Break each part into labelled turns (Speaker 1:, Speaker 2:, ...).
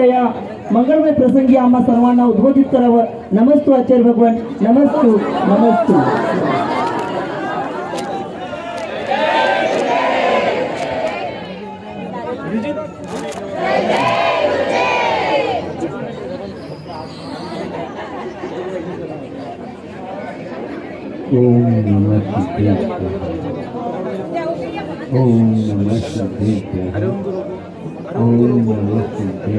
Speaker 1: या मंगळमय प्रसंगी आम्हा सर्वांना उद्बोधित करावं. नमस्तु आचार्य भगवान. नमस्तु नमस्तु.
Speaker 2: ओम नमः शिवाय. ओम नमः शिवाय. ओम नमः शिवाय.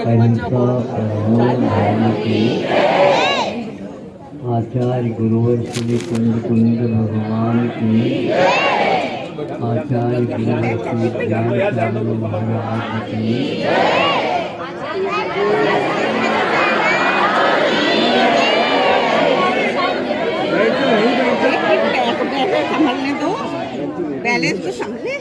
Speaker 2: अहिंसा परमो धर्म की आचार्य गुरुवर श्री कुंद कुंद भगवान की आचार्य गुरुवर श्री ज्ञान महाराज की
Speaker 3: संभलने दो, बैलेंस तो संभले.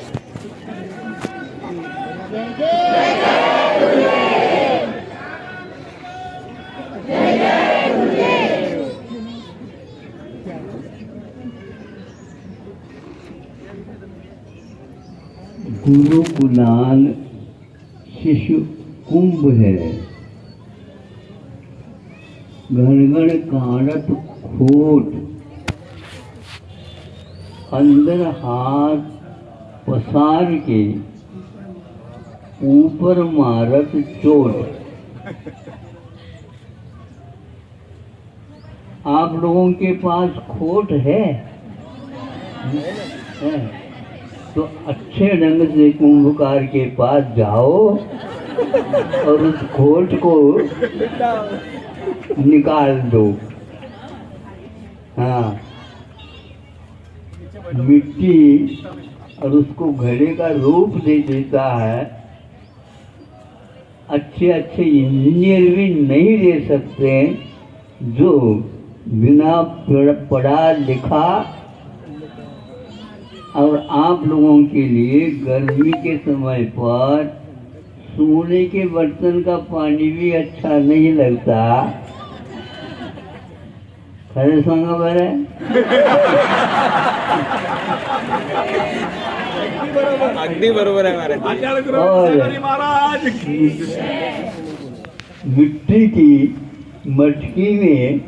Speaker 2: गुरुकुलाल शिशु कुंभ है. घड़ काढ़त खोट अंदर हाथ पसार के ऊपर मारत चोट. आप लोगों के पास खोट है? तो अच्छे ढंग से कुंभकार के पास जाओ और उस खोट को निकाल दो. हाँ, मिट्टी और उसको घड़े का रूप दे देता है. अच्छे अच्छे इंजीनियर भी नहीं दे सकते जो बिना पढ़ा लिखा. और आप लोगों के लिए गर्मी के समय पर सोने के बर्तन का पानी भी अच्छा नहीं लगता. खरे सांगा बरं.
Speaker 4: अगदी बरोबर आहे महाराज.
Speaker 2: मिट्टी की मटकी में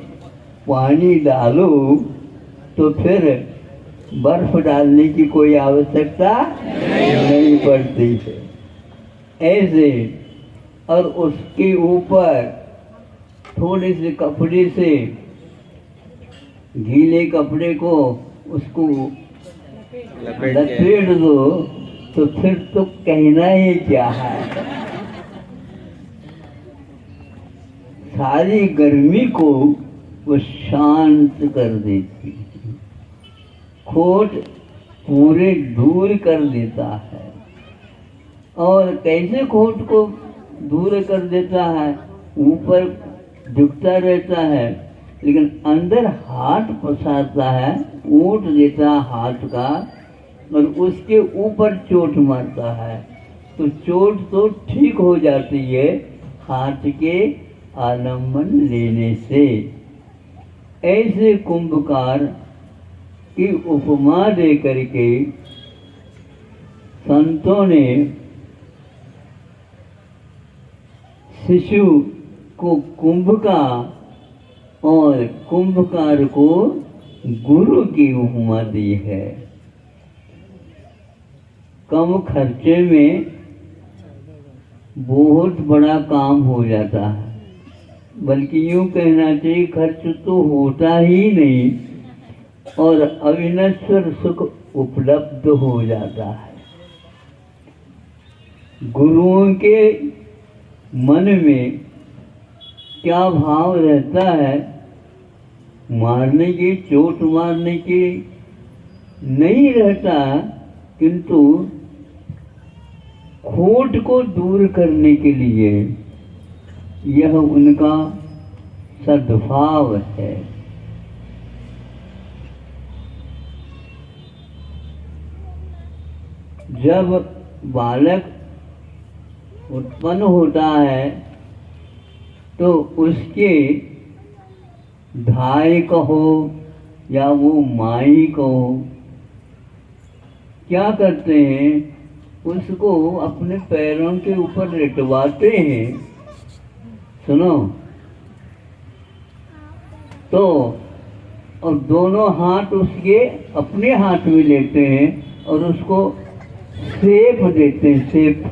Speaker 2: पानी डालो तो फिर बर्फ डालने की कोई आवश्यकता नहीं पड़ती है. ऐसे और उसके ऊपर थोड़े से कपड़े से गीले कपड़े को उसको लपेट दो तो फिर तो कहना ही क्या है. सारी गर्मी को वो शांत कर देती है. खोट पूरे दूर कर देता है. और कैसे खोट को दूर कर देता है? ऊपर झुकता रहता है लेकिन अंदर हाथ पसारता है, ऊंट देता हाथ का और उसके ऊपर चोट मारता है. तो चोट तो ठीक हो जाती है हाथ के आलम्बन लेने से. ऐसे कुंभकार की उपमा दे करके संतों ने शिशु को कुंभ का और कुंभकार को गुरु की उपमा दी है. कम खर्चे में बहुत बड़ा काम हो जाता है. बल्कि यूँ कहना चाहिए खर्च तो होता ही नहीं और अविनश्वर सुख उपलब्ध हो जाता है. गुरुओं के मन में क्या भाव रहता है? मारने की, चोट मारने की नहीं रहता, किंतु खोट को दूर करने के लिए यह उनका सद्भाव है. जब बालक उत्पन्न होता है तो उसके धाय कहो या वो माई कहो, क्या करते हैं उसको अपने पैरों के ऊपर लेटवाते हैं, सुनो, तो और दोनों हाथ उसके अपने हाथ में लेते हैं और उसको सेप देते हैं, सेप।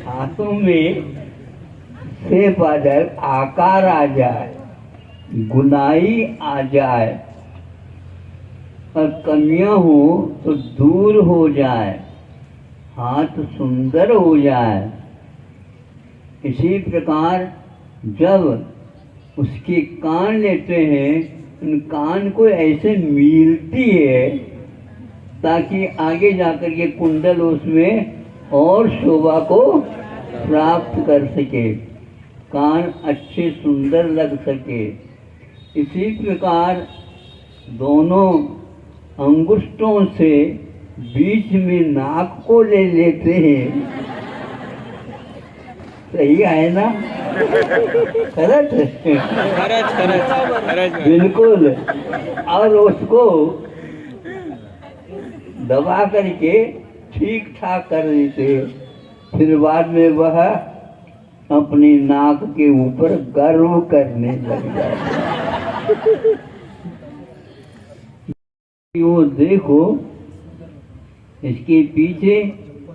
Speaker 2: हाथों में सेप आ जाए, आकार आ जाए, गुनाई आ जाए, और कमियां हो तो दूर हो जाए, हाथ सुंदर हो जाए। इसी प्रकार जब उसके कान लेते हैं, उन कान को ऐसे मीलती है ताकि आगे जाकर ये कुंडल उसमें और शोभा को प्राप्त कर सके, कान अच्छे सुंदर लग सके। इसी प्रकार दोनों अंगुष्ठों से बीच में नाक को ले लेते हैं। सही है ना? खरच बिल्कुल। और उसको दबा करके ठीक ठाक कर देते, फिर बाद में वह अपनी नाक के ऊपर गर्व करने लग जाए। वो देखो, इसके पीछे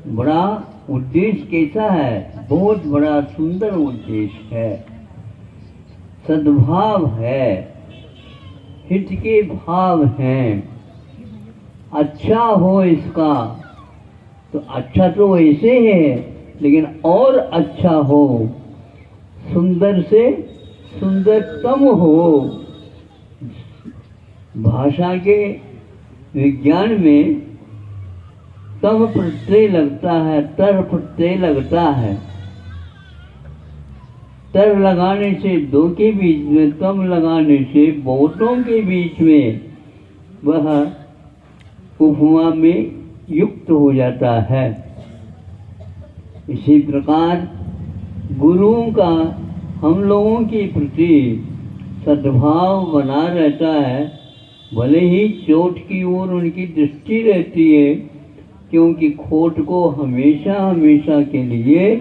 Speaker 2: बड़ा उद्देश्य कैसा है, बहुत बड़ा सुंदर उद्देश्य है, सद्भाव है, हित के भाव हैं। अच्छा हो इसका तो अच्छा तो वैसे है, लेकिन और अच्छा हो, सुंदर से सुंदरतम हो। भाषा के विज्ञान में तम प्रत्यय लगता है, तर प्रत्यय लगता है। तर लगाने से दो के बीच में, तम लगाने से बहुतों के बीच में वह उपमा में युक्त हो जाता है। इसी प्रकार गुरुओं का हम लोगों के प्रति सद्भाव बना रहता है, भले ही चोट की ओर उनकी दृष्टि रहती है, क्योंकि खोट को हमेशा हमेशा के लिए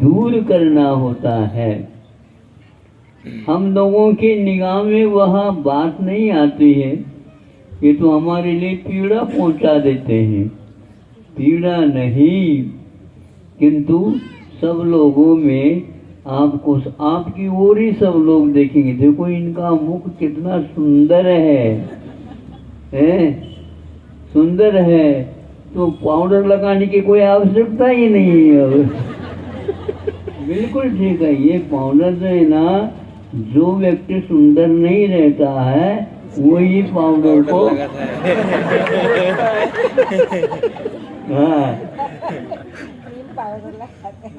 Speaker 2: दूर करना होता है। हम लोगों के निगाह में वह बात नहीं आती है, ये तो हमारे लिए पीड़ा पहुंचा देते हैं। पीड़ा नहीं, किंतु सब लोगों में आपको, आपकी ओर ही सब लोग देखेंगे, देखो इनका मुख कितना सुंदर है, सुंदर है, तो पाउडर लगाने की कोई आवश्यकता ही नहीं है। बिल्कुल ठीक है, ये पाउडर जो है ना, जो व्यक्ति सुंदर नहीं रहता है वही पाउडर को हाँ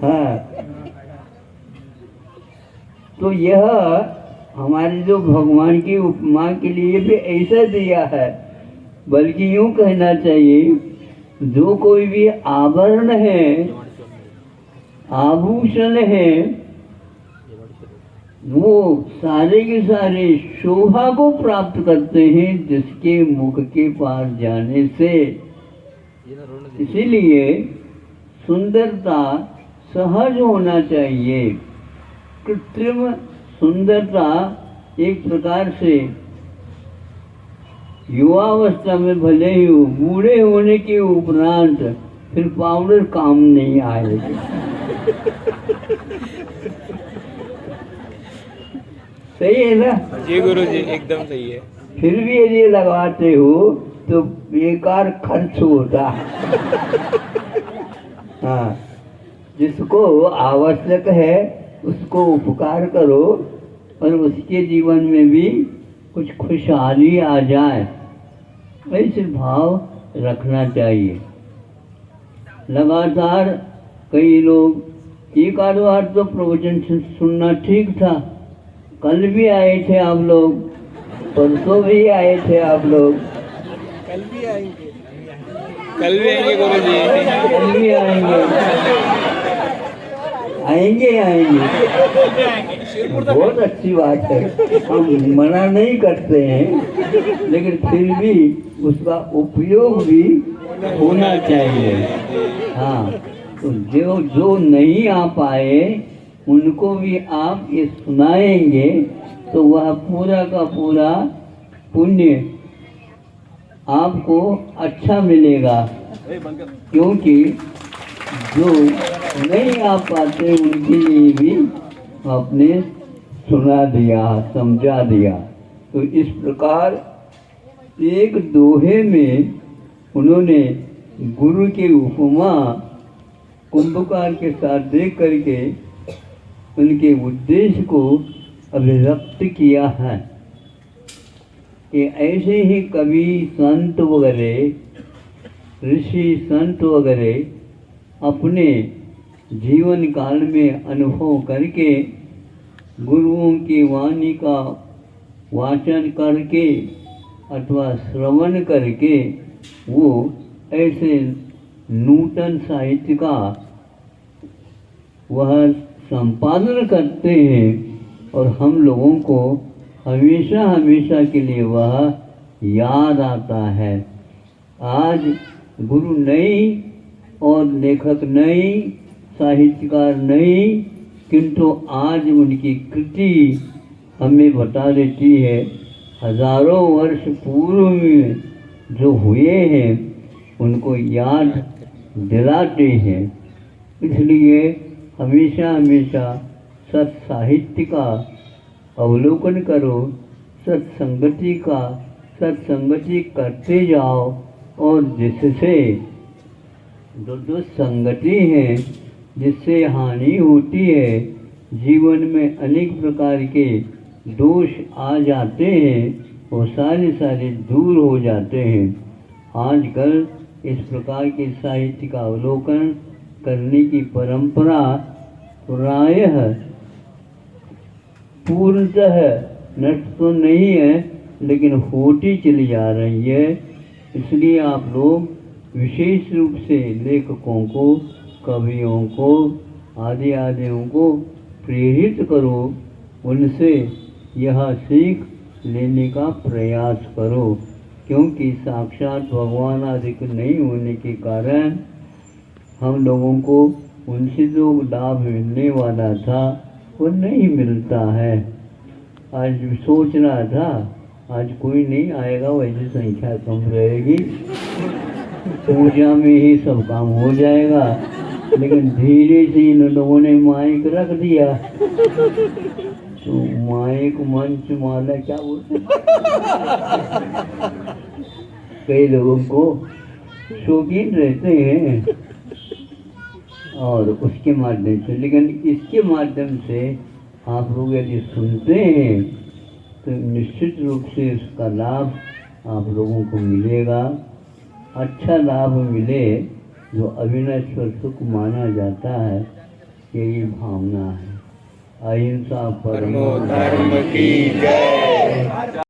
Speaker 2: हाँ। तो यह हमारे जो भगवान की उपमा के लिए भी ऐसा दिया है, बल्कि यूं कहना चाहिए, जो कोई भी आभरण है, आभूषण है, वो सारे के सारे शोभा को प्राप्त करते हैं जिसके मुख के पास जाने से। इसीलिए सुंदरता सहज होना चाहिए। कृत्रिम सुंदरता एक प्रकार से युवावस्था में भले ही हो, बूढ़े होने के उपरांत फिर पाउडर काम नहीं आएगा। सही है ना?
Speaker 4: जी गुरु जी, एकदम सही है।
Speaker 2: फिर भी यदि लगाते हो तो बेकार खर्च होता है। हाँ, जिसको आवश्यक है उसको उपकार करो और उसके जीवन में भी कुछ खुशहाली आ जाए, ऐसे भाव रखना चाहिए। लगातार कई लोग, एक आध बार तो प्रवचन सुनना ठीक था, कल भी आए थे आप लोग, परसों भी आए थे आप लोग,
Speaker 4: कल भी आएंगे गुरु जी,
Speaker 2: कल भी आएंगे, आएंगे आएंगे। बहुत अच्छी बात है, हम मना नहीं करते हैं, लेकिन फिर भी उसका उपयोग भी होना चाहिए। हाँ, तो जो जो नहीं आ पाए उनको भी आप ये सुनाएंगे तो वह पूरा का पूरा पुण्य आपको अच्छा मिलेगा, क्योंकि जो नहीं आ पाते उनके लिए भी आपने सुना दिया, समझा दिया। तो इस प्रकार एक दोहे में उन्होंने गुरु की उपमा कुंभकार के साथ देख करके उनके उद्देश्य को अभिव्यक्त किया है कि ऐसे ही कवि संत वगैरह, ऋषि संत वगैरह अपने जीवन काल में अनुभव करके गुरुओं की वाणी का वाचन करके अथवा श्रवण करके वो ऐसे नूतन साहित्य का वह संपादन करते हैं और हम लोगों को हमेशा हमेशा के लिए वह याद आता है। आज गुरु नहीं और लेखक नहीं, साहित्यकार नहीं, किंतु आज उनकी कृति हमें बता देती है हजारों वर्ष पूर्व में जो हुए हैं उनको याद दिलाते हैं। इसलिए हमेशा हमेशा सत्साहित्य का अवलोकन करो, सत्संगति करते जाओ और जिससे जो दुस्संगति है, जिससे हानि होती है, जीवन में अनेक प्रकार के दोष आ जाते हैं, वो सारे दूर हो जाते हैं। आजकल इस प्रकार के साहित्य का अवलोकन करने की परंपरा प्रायः पूर्णतः नष्ट तो नहीं है, लेकिन होती चली जा रही है। इसलिए आप लोग विशेष रूप से लेखकों को, कवियों को, आदियों को प्रेरित करो, उनसे यह सीख लेने का प्रयास करो, क्योंकि साक्षात भगवान आदि नहीं होने के कारण हम लोगों को उनसे जो लाभ मिलने वाला था वो नहीं मिलता है। आज सोच रहा था आज कोई नहीं आएगा, वैसे संख्या कम रहेगी, पूजा में ही सब काम हो जाएगा, लेकिन धीरे से इन लोगों ने माइक रख दिया तो माइक मंच माला क्या बोलते कई लोगों को शौकीन रहते हैं और उसके माध्यम से, लेकिन इसके माध्यम से आप लोग यदि सुनते हैं तो निश्चित रूप से उसका लाभ आप लोगों को मिलेगा। अच्छा लाभ मिले जो अविनश्वर सुख माना जाता है, यही भावना है। अहिंसा परमो धर्म की जय।